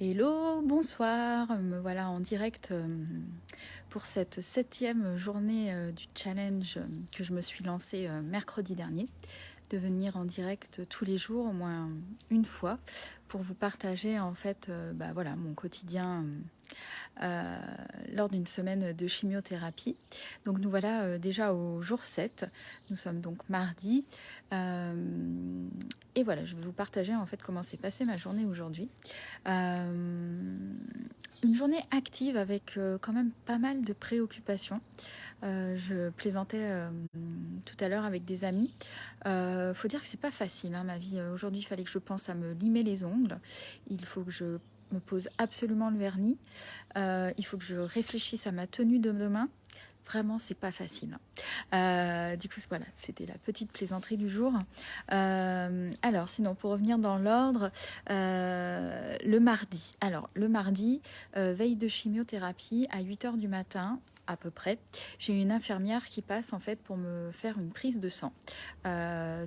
Hello, bonsoir, me voilà en direct pour cette 7e journée du challenge que je me suis lancée mercredi dernier, de venir en direct tous les jours, au moins une fois, pour vous partager en fait voilà, mon quotidien euh, lors d'une semaine de chimiothérapie. Donc nous voilà déjà au jour 7, nous sommes donc mardi. Euh, et voilà, je vais vous partager en fait comment s'est passée ma journée aujourd'hui. Une journée active avec quand même pas mal de préoccupations. Je plaisantais tout à l'heure avec des amis. Faut dire que c'est pas facile, hein, ma vie. Aujourd'hui, il fallait que je pense à me limer les ongles. Il faut que je me pose absolument le vernis. Il faut que je réfléchisse à ma tenue de demain. Vraiment, c'est pas facile. Du coup, voilà, c'était la petite plaisanterie du jour. Alors, sinon, pour revenir dans l'ordre, le mardi. Alors, le mardi, veille de chimiothérapie à 8 h du matin, à peu près, j'ai une infirmière qui passe en fait pour me faire une prise de sang.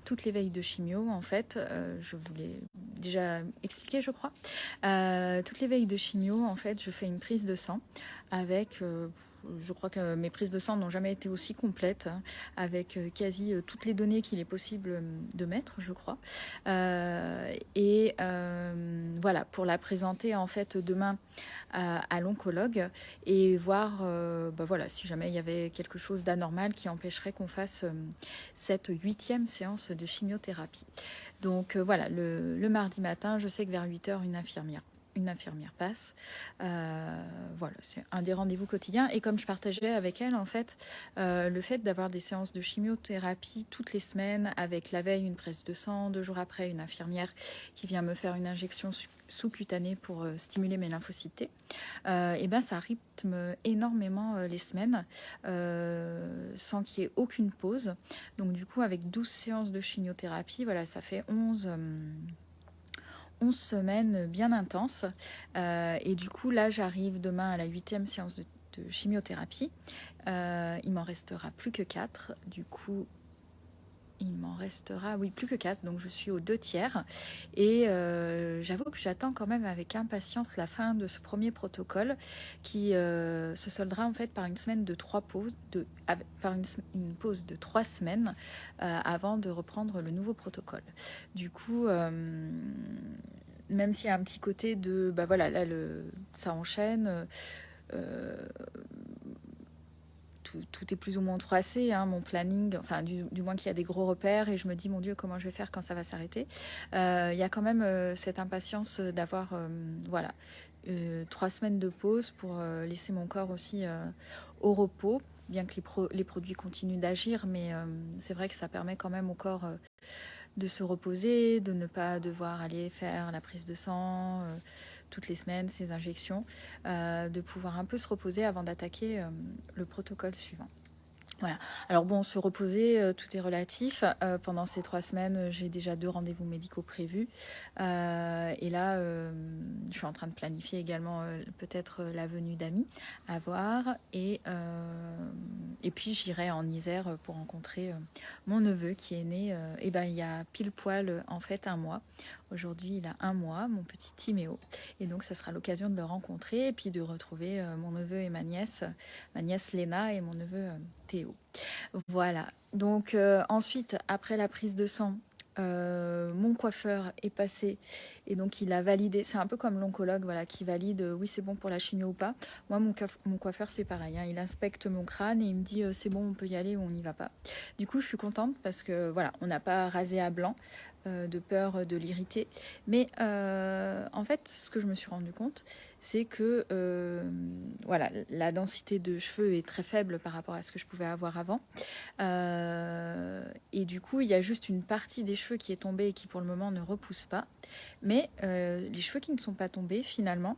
Toutes les veilles de chimio, en fait, je vous l'ai déjà expliqué, je crois. Toutes les veilles de chimio, en fait, je fais une prise de sang avec je crois que mes prises de sang n'ont jamais été aussi complètes, hein, avec quasi toutes les données qu'il est possible de mettre, je crois. Voilà, pour la présenter en fait demain à l'oncologue et voir voilà, si jamais il y avait quelque chose d'anormal qui empêcherait qu'on fasse cette 8e séance de chimiothérapie. Donc voilà, le mardi matin, je sais que vers 8 h, une infirmière passe. Voilà, c'est un des rendez-vous quotidiens. Et comme je partageais avec elle, en fait, le fait d'avoir des séances de chimiothérapie toutes les semaines, avec la veille une prise de sang, 2 jours après une infirmière qui vient me faire une injection sous-cutanée pour stimuler mes lymphocytes, et ben ça rythme énormément les semaines sans qu'il y ait aucune pause. Donc du coup, avec 12 séances de chimiothérapie, voilà, ça fait 11 semaines bien intenses. Et du coup, là, j'arrive demain à la 8e séance de chimiothérapie. Il m'en restera plus que 4. Du coup, il m'en restera, oui, plus que 4, donc je suis aux 2 tiers. Et j'avoue que j'attends quand même avec impatience la fin de ce premier protocole qui se soldera en fait par une semaine de 3 pauses, par une pause de 3 semaines avant de reprendre le nouveau protocole. Du coup, même s'il y a un petit côté de, bah voilà, là, ça enchaîne. Euh, tout est plus ou moins tracé, hein, mon planning, enfin du moins qu'il y a des gros repères et je me dis mon Dieu comment je vais faire quand ça va s'arrêter. Il y a quand même cette impatience d'avoir voilà 3 semaines de pause pour laisser mon corps aussi au repos, bien que les produits continuent d'agir, mais c'est vrai que ça permet quand même au corps de se reposer, de ne pas devoir aller faire la prise de sang toutes les semaines, ces injections, de pouvoir un peu se reposer avant d'attaquer le protocole suivant. Voilà. Alors bon, se reposer, tout est relatif. Pendant ces 3 semaines, j'ai déjà 2 rendez-vous médicaux prévus. Et là, je suis en train de planifier également peut-être la venue d'amis à voir. Et puis j'irai en Isère pour rencontrer mon neveu qui est né il y a pile poil en fait un mois. Aujourd'hui, il a 1 mois, mon petit Timéo. Et donc, ça sera l'occasion de le rencontrer et puis de retrouver mon neveu et ma nièce Léna et mon neveu Théo. Voilà. Donc, ensuite, après la prise de sang, mon coiffeur est passé et donc il a validé. C'est un peu comme l'oncologue, voilà, qui valide oui c'est bon pour la chimio ou pas. Moi mon coiffeur c'est pareil, hein, il inspecte mon crâne et il me dit c'est bon on peut y aller ou on n'y va pas. Du coup je suis contente parce que voilà on n'a pas rasé à blanc de peur de l'irriter. Mais en fait ce que je me suis rendu compte c'est que voilà la densité de cheveux est très faible par rapport à ce que je pouvais avoir avant. Et du coup, il y a juste une partie des cheveux qui est tombée et qui pour le moment ne repousse pas. Mais les cheveux qui ne sont pas tombés, finalement,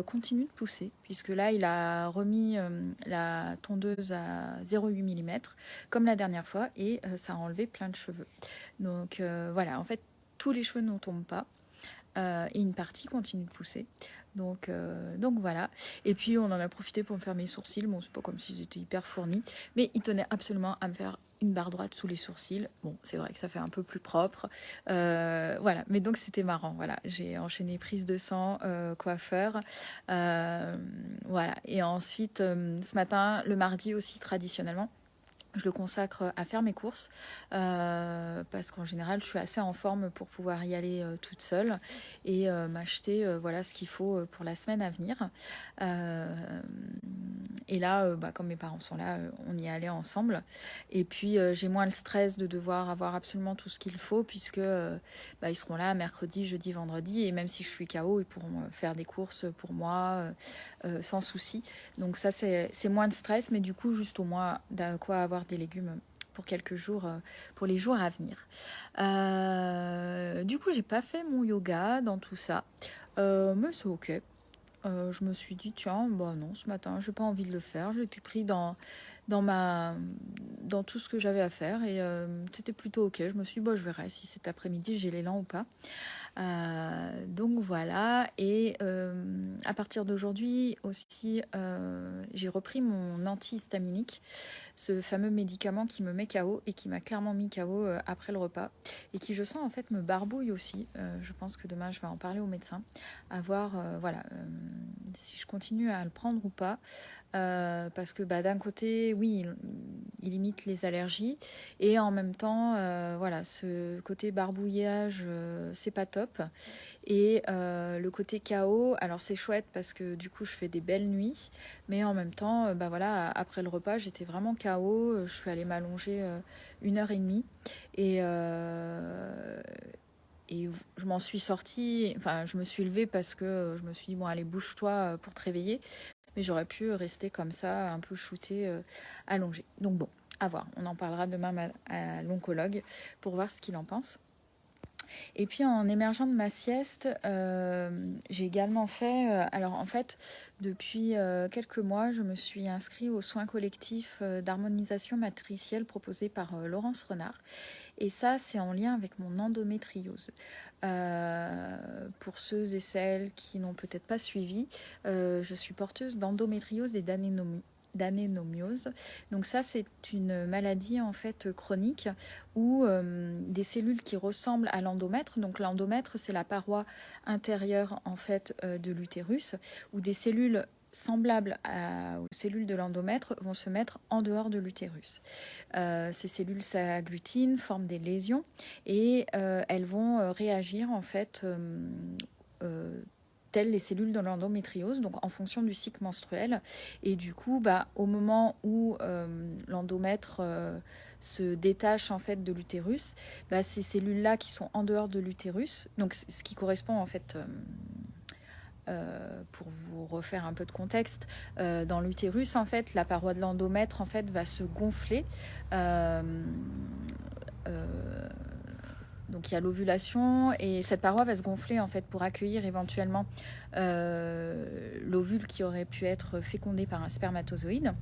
continuent de pousser. Puisque là, il a remis la tondeuse à 0,8 mm, comme la dernière fois, et ça a enlevé plein de cheveux. Donc voilà, en fait, tous les cheveux ne tombent pas. Et une partie continue de pousser. Donc voilà. Et puis on en a profité pour me faire mes sourcils. Bon, c'est pas comme s'ils étaient hyper fournis, mais il tenait absolument à me faire une barre droite sous les sourcils. Bon, c'est vrai que ça fait un peu plus propre. Voilà, mais donc c'était marrant. Voilà, j'ai enchaîné prise de sang, coiffeur. Voilà, et ensuite, ce matin, le mardi aussi, traditionnellement, je le consacre à faire mes courses parce qu'en général je suis assez en forme pour pouvoir y aller toute seule et m'acheter voilà ce qu'il faut pour la semaine à venir. Et là, comme mes parents sont là, on y allait ensemble. Et puis j'ai moins le stress de devoir avoir absolument tout ce qu'il faut puisque ils seront là mercredi, jeudi, vendredi, et même si je suis KO, ils pourront faire des courses pour moi sans souci. Donc ça c'est moins de stress, mais du coup juste au moins de quoi avoir des légumes pour quelques jours, pour les jours à venir. Du coup j'ai pas fait mon yoga dans tout ça, mais c'est ok. Je me suis dit tiens bah non, ce matin j'ai pas envie de le faire, j'étais pris dans dans tout ce que j'avais à faire et c'était plutôt ok. Je me suis dit je verrai si cet après-midi j'ai l'élan ou pas. Donc voilà, et à partir d'aujourd'hui aussi, j'ai repris mon antihistaminique, ce fameux médicament qui me met KO et qui m'a clairement mis KO après le repas et qui, je sens, en fait me barbouille aussi. Je pense que demain je vais en parler au médecin, à voir voilà, si je continue à le prendre ou pas. Parce que d'un côté, oui, il limite les allergies et en même temps, voilà, ce côté barbouillage, c'est pas top. Et le côté KO, alors c'est chouette parce que du coup je fais des belles nuits, mais en même temps, voilà, après le repas, j'étais vraiment KO. Je suis allée m'allonger 1 heure et demie et je m'en suis sortie, enfin je me suis levée parce que je me suis dit bon allez bouge-toi pour te réveiller, mais j'aurais pu rester comme ça un peu shootée, allongée. Donc bon, à voir, on en parlera demain à l'oncologue pour voir ce qu'il en pense. Et puis en émergeant de ma sieste, j'ai également fait, alors en fait, depuis quelques mois, je me suis inscrite aux soins collectifs d'harmonisation matricielle proposés par Laurence Renard. Et ça, c'est en lien avec mon endométriose. Pour ceux et celles qui n'ont peut-être pas suivi, je suis porteuse d'endométriose et d'anénomiose. Donc ça, c'est une maladie en fait chronique où des cellules qui ressemblent à l'endomètre, donc l'endomètre c'est la paroi intérieure en fait de l'utérus, où des cellules semblables aux cellules de l'endomètre vont se mettre en dehors de l'utérus. Ces cellules s'agglutinent, forment des lésions et elles vont réagir en fait telles les cellules de l'endométriose, donc en fonction du cycle menstruel. Et du coup, au moment où l'endomètre se détache en fait de l'utérus, ces cellules-là qui sont en dehors de l'utérus, donc ce qui correspond en fait pour vous refaire un peu de contexte, dans l'utérus, en fait, la paroi de l'endomètre en fait, va se gonfler. Donc il y a l'ovulation et cette paroi va se gonfler en fait pour accueillir éventuellement l'ovule qui aurait pu être fécondé par un spermatozoïde.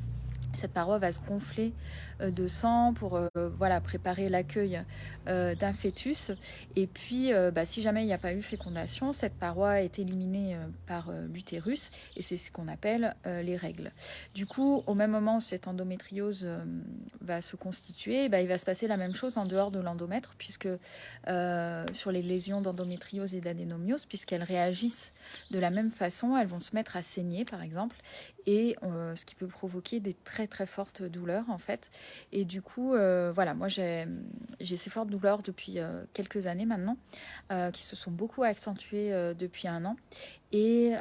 Cette paroi va se gonfler de sang pour voilà, préparer l'accueil d'un fœtus. Et puis, si jamais il n'y a pas eu fécondation, cette paroi est éliminée par l'utérus et c'est ce qu'on appelle les règles. Du coup, au même moment où cette endométriose va se constituer, il va se passer la même chose en dehors de l'endomètre, puisque sur les lésions d'endométriose et d'adénomiose, puisqu'elles réagissent de la même façon, elles vont se mettre à saigner, par exemple, et ce qui peut provoquer des très très fortes douleurs en fait. Et du coup voilà, moi j'ai ces fortes douleurs depuis quelques années maintenant, qui se sont beaucoup accentuées depuis 1 an. Et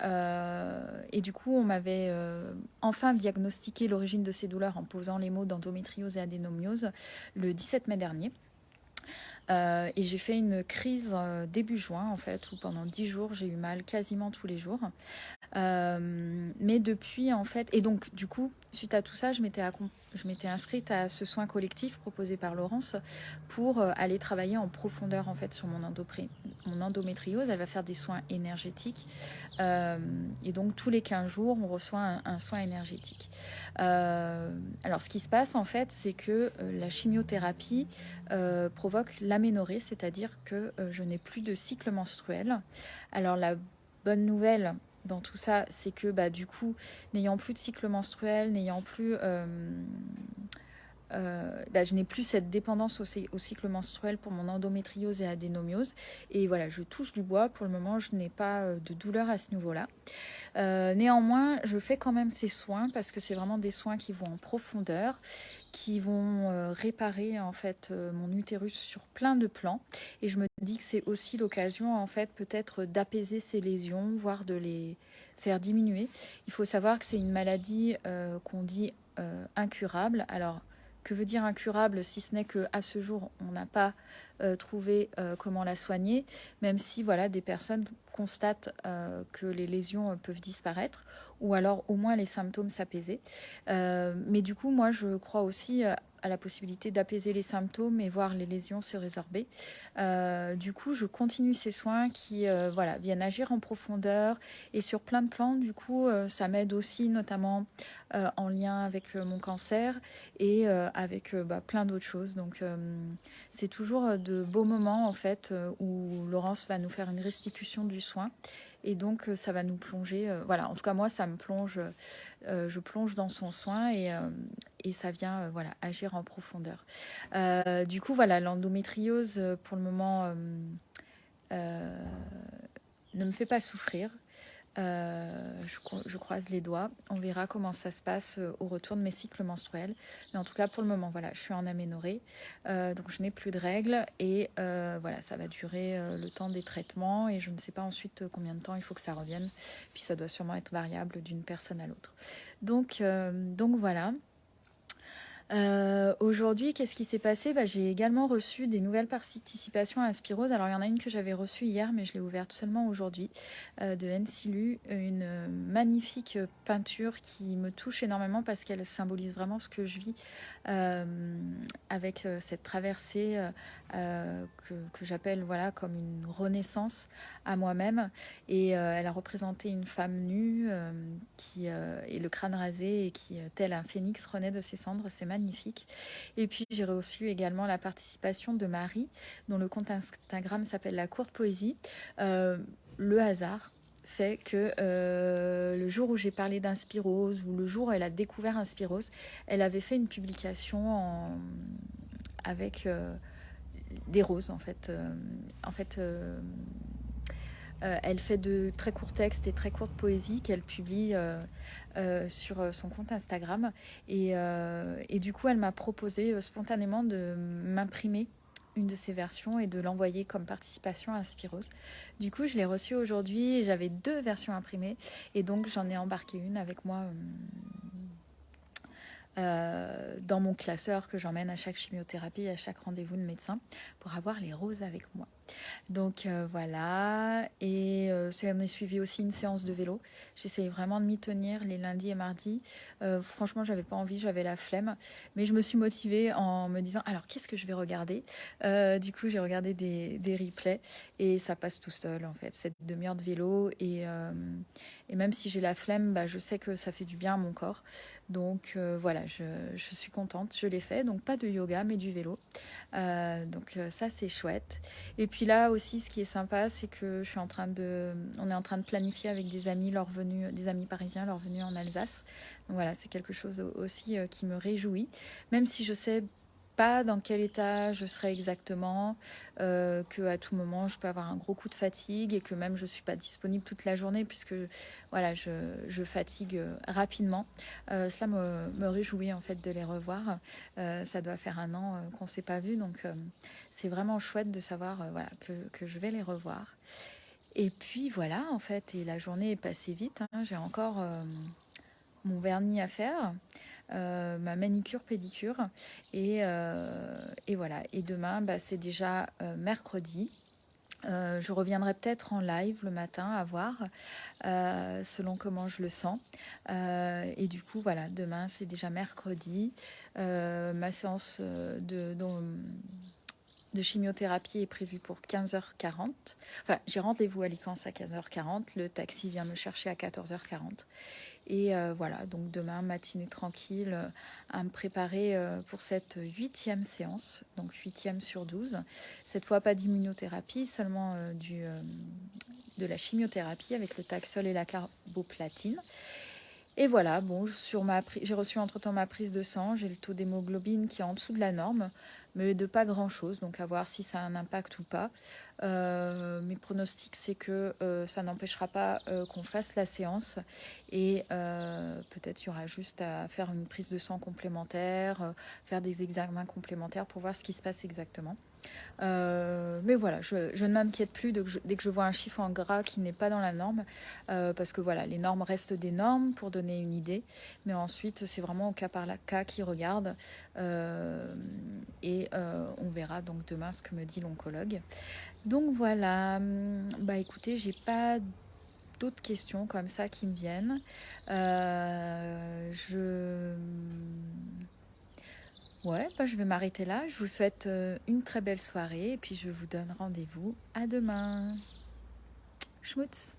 du coup on m'avait enfin diagnostiqué l'origine de ces douleurs en posant les mots d'endométriose et adénomiose le 17 mai dernier. Et j'ai fait une crise début juin en fait, où pendant 10 jours j'ai eu mal quasiment tous les jours. Mais depuis en fait, et donc du coup suite à tout ça, je m'étais inscrite à ce soin collectif proposé par Laurence pour aller travailler en profondeur en fait sur mon endométriose. Elle va faire des soins énergétiques et donc tous les 15 jours on reçoit un soin énergétique. Alors ce qui se passe en fait, c'est que la chimiothérapie provoque l'aménorrhée, c'est-à-dire que je n'ai plus de cycle menstruel. Alors la bonne nouvelle dans tout ça, c'est que du coup, n'ayant plus de cycle menstruel, n'ayant plus je n'ai plus cette dépendance au cycle menstruel pour mon endométriose et adénomiose. Et voilà, je touche du bois. Pour le moment, je n'ai pas de douleur à ce niveau-là. Néanmoins, je fais quand même ces soins parce que c'est vraiment des soins qui vont en profondeur, qui vont réparer en fait mon utérus sur plein de plans. Et je me dis que c'est aussi l'occasion en fait peut-être d'apaiser ces lésions, voire de les faire diminuer. Il faut savoir que c'est une maladie qu'on dit incurable. Alors, que veut dire incurable si ce n'est qu'à ce jour, on n'a pas trouvé comment la soigner, même si voilà, des personnes constatent que les lésions peuvent disparaître ou alors au moins les symptômes s'apaiser. Mais du coup, moi, je crois aussi à la possibilité d'apaiser les symptômes et voir les lésions se résorber. Du coup, je continue ces soins qui voilà, viennent agir en profondeur et sur plein de plans. Du coup, ça m'aide aussi, notamment en lien avec mon cancer et avec plein d'autres choses. Donc, c'est toujours de beaux moments en fait où Laurence va nous faire une restitution du soin. Et donc, ça va nous plonger. Voilà, en tout cas, moi, ça me plonge. Je plonge dans son soin et ça vient voilà, agir en profondeur. Du coup, voilà, l'endométriose, pour le moment, euh, ne me fait pas souffrir. Je croise les doigts. On verra comment ça se passe au retour de mes cycles menstruels. Mais en tout cas, pour le moment, voilà, je suis en aménorrhée. Donc, je n'ai plus de règles. Et voilà, ça va durer le temps des traitements. Et je ne sais pas ensuite combien de temps il faut que ça revienne. Puis, ça doit sûrement être variable d'une personne à l'autre. Donc voilà. Aujourd'hui, qu'est-ce qui s'est passé? J'ai également reçu des nouvelles participations à Inspirose. Alors, il y en a une que j'avais reçue hier, mais je l'ai ouverte seulement aujourd'hui, de Ensilu, une magnifique peinture qui me touche énormément parce qu'elle symbolise vraiment ce que je vis avec cette traversée que j'appelle voilà, comme une renaissance à moi-même. Et elle a représenté une femme nue qui est le crâne rasé et qui, tel un phénix, renaît de ses cendres. C'est magnifique. Et puis j'ai reçu également la participation de Marie, dont le compte Instagram s'appelle La Courte Poésie. Le hasard fait que le jour où j'ai parlé d'Inspirose, ou le jour où elle a découvert Inspirose, elle avait fait une publication avec des roses en fait. Elle fait de très courts textes et très courtes poésies qu'elle publie sur son compte Instagram. Et du coup, elle m'a proposé spontanément de m'imprimer une de ces versions et de l'envoyer comme participation à Inspirose. Du coup, je l'ai reçue aujourd'hui et j'avais 2 versions imprimées. Et donc, j'en ai embarqué une avec moi dans mon classeur que j'emmène à chaque chimiothérapie et à chaque rendez-vous de médecin pour avoir les roses avec moi. Donc voilà, et ça en est suivi aussi une séance de vélo. J'essayais vraiment de m'y tenir les lundis et mardis. Franchement, j'avais pas envie, j'avais la flemme, mais je me suis motivée en me disant alors qu'est-ce que je vais regarder. Du coup, j'ai regardé des replays et ça passe tout seul en fait, cette demi-heure de vélo et même si j'ai la flemme, je sais que ça fait du bien à mon corps. Donc voilà, je suis contente, je l'ai fait. Donc pas de yoga, mais du vélo. Donc ça, c'est chouette. Et puis là aussi, ce qui est sympa, c'est que on est en train de planifier avec des amis leur venue, des amis parisiens leur venue en Alsace. Donc voilà, c'est quelque chose aussi qui me réjouit, même si je sais pas dans quel état je serai exactement, que à tout moment je peux avoir un gros coup de fatigue et que même je suis pas disponible toute la journée puisque voilà je fatigue rapidement. Cela me réjouit en fait de les revoir. Ça doit faire 1 an qu'on s'est pas vu, donc c'est vraiment chouette de savoir voilà que je vais les revoir. Et puis voilà en fait, et la journée est passée vite. J'ai encore mon vernis à faire. Ma manicure pédicure et voilà, et demain c'est déjà mercredi. Je reviendrai peut-être en live le matin à voir selon comment je le sens et du coup voilà, demain c'est déjà mercredi. Ma séance de chimiothérapie est prévue pour 15h40. Enfin, j'ai rendez-vous à Licence à 15h40. Le taxi vient me chercher à 14h40. Et voilà, donc demain, matinée tranquille à me préparer pour cette 8e séance, donc 8e sur 12. Cette fois, pas d'immunothérapie, seulement de la chimiothérapie avec le Taxol et la carboplatine. Et voilà, bon, j'ai reçu entre-temps ma prise de sang, j'ai le taux d'hémoglobine qui est en dessous de la norme, mais de pas grand-chose, donc à voir si ça a un impact ou pas. Mes pronostics, c'est que ça n'empêchera pas qu'on fasse la séance et peut-être il y aura juste à faire une prise de sang complémentaire, faire des examens complémentaires pour voir ce qui se passe exactement. Mais voilà, je ne m'inquiète plus dès que je vois un chiffre en gras qui n'est pas dans la norme, parce que voilà, les normes restent des normes pour donner une idée, mais ensuite c'est vraiment au cas par cas qui regarde, et on verra donc demain ce que me dit l'oncologue. Donc voilà, bah écoutez, j'ai pas d'autres questions comme ça qui me viennent. Ouais, bah, je vais m'arrêter là. Je vous souhaite une très belle soirée et puis je vous donne rendez-vous à demain. Schmutz!